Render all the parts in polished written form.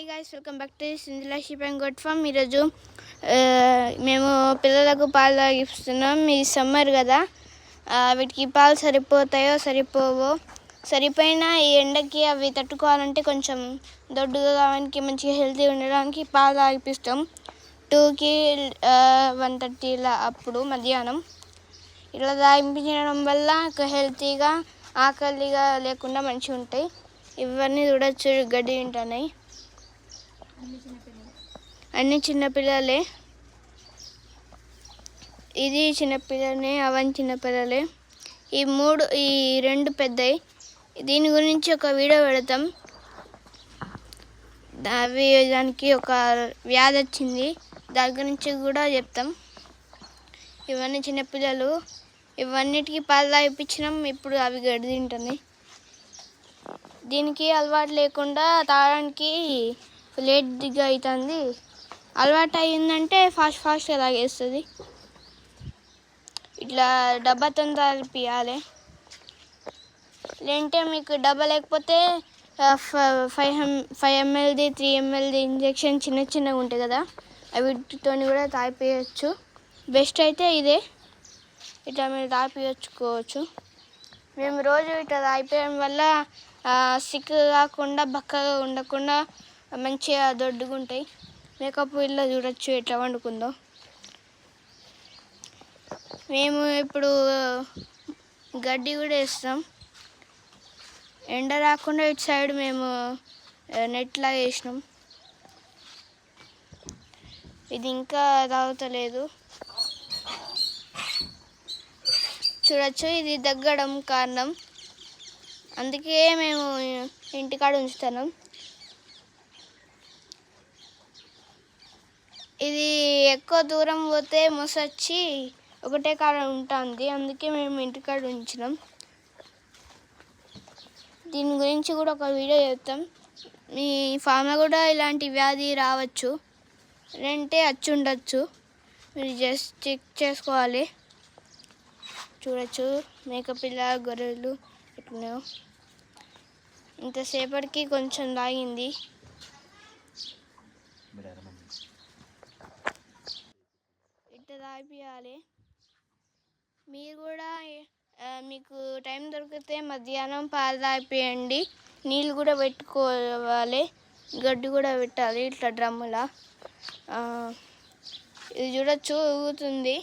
Guys, welcome back to Sindhula sheep and goat farm. ఈరోజు మేము పిల్లలకు పాలు తాగిస్తున్నాం. ఈ సమ్మర్ కదా, వీటికి పాలు సరిపోతాయో సరిపోవో, సరిపోయిన ఈ ఎండకి అవి తట్టుకోవాలంటే కొంచెం దొడ్డుగా కావడానికి మంచిగా హెల్తీ ఉండడానికి పాలు తాగిపిస్తాం. 2కి 1:30 ఇలా అప్పుడు మధ్యాహ్నం ఇలా తాగిపించడం వల్ల హెల్తీగా ఆకలిగా లేకుండా మంచిగా ఉంటాయి. ఇవన్నీ చూడొచ్చు, గడ్డి తింటున్నాయి. అన్నీ చిన్నపిల్లలే. ఇది చిన్నపిల్లనే, అవన్నీ చిన్నపిల్లలే. ఈ 2 పెద్దవి. దీని గురించి ఒక వీడియో పెడతాం. దానికి ఒక వ్యాధి వచ్చింది, దాని గురించి కూడా చెప్తాం. ఇవన్నీ చిన్నపిల్లలు. ఇవన్నిటికీ పాలు తాగిపించినాం. ఇప్పుడు అవి గడ్డి తింటున్నాయి. దీనికి అలవాటు లేకుండా తాగడానికి లేట్గా అవుతుంది. అలవాటు అయ్యిందంటే ఫాస్ట్గా తాగేస్తుంది. ఇట్లా డబ్బాతో తాగిపియాలి. లేదంటే మీకు డబ్బా లేకపోతే 5 ml 3 ml ఇంజెక్షన్ చిన్నగా ఉంటాయి కదా, వీటితో కూడా తాగిపించవచ్చు. బెస్ట్ అయితే ఇదే. ఇట్లా మీరు తాగిపించుకోవచ్చు. మేము రోజు ఇట్లా తాగిపోయడం వల్ల సిక్ కాకుండా, బక్కగా ఉండకుండా మంచిగా దొడ్డుగా ఉంటాయి. మేకప్ ఇల్లు చూడొచ్చు ఎట్లా వండుకుందో. మేము ఇప్పుడు గడ్డి కూడా వేస్తాం. ఎండ రాకుండా ఇటు సైడ్ మేము నెట్లా వేసినాం. ఇది ఇంకా తాగుతలేదు చూడొచ్చు. ఇది దగ్గడం కారణం, అందుకే మేము ఇంటికాడ ఉంచుతున్నాం. ఇది ఎక్కువ దూరం పోతే మొసొచ్చి ఒకటే కాడ ఉంటుంది, అందుకే మేము ఇంటికాడ ఉంచినాం. దీని గురించి కూడా ఒక వీడియో చేస్తాం. మీ ఫామ్లో కూడా ఇలాంటి వ్యాధి రావచ్చు, లేదంటే వచ్చి ఉండొచ్చు. మీరు జస్ట్ చెక్ చేసుకోవాలి. చూడొచ్చు మేకపిల్ల, గొర్రెలు ఎట్లున్నాయో. ఇంతసేపటికి కొంచెం తాగింది. ఇట్లా తాగిపియాలి. మీరు కూడా మీకు టైం దొరికితే మధ్యాహ్నం పాలు తాగిపియండి. నీళ్ళు కూడా పెట్టుకోవాలి, గడ్డి కూడా పెట్టాలి ఇట్లా డ్రమ్ములా. ఇది చూడొచ్చు, ఊగుతుంది.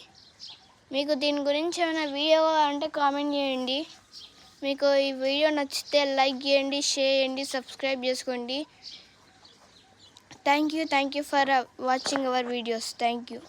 మీకు దీని గురించి ఏమైనా వీడియో అంటే కామెంట్ చేయండి. మీకు ఈ వీడియో నచ్చితే లైక్ చేయండి, షేర్ చేయండి, సబ్స్క్రైబ్ చేసుకోండి. Thank you for watching our videos. Thank you.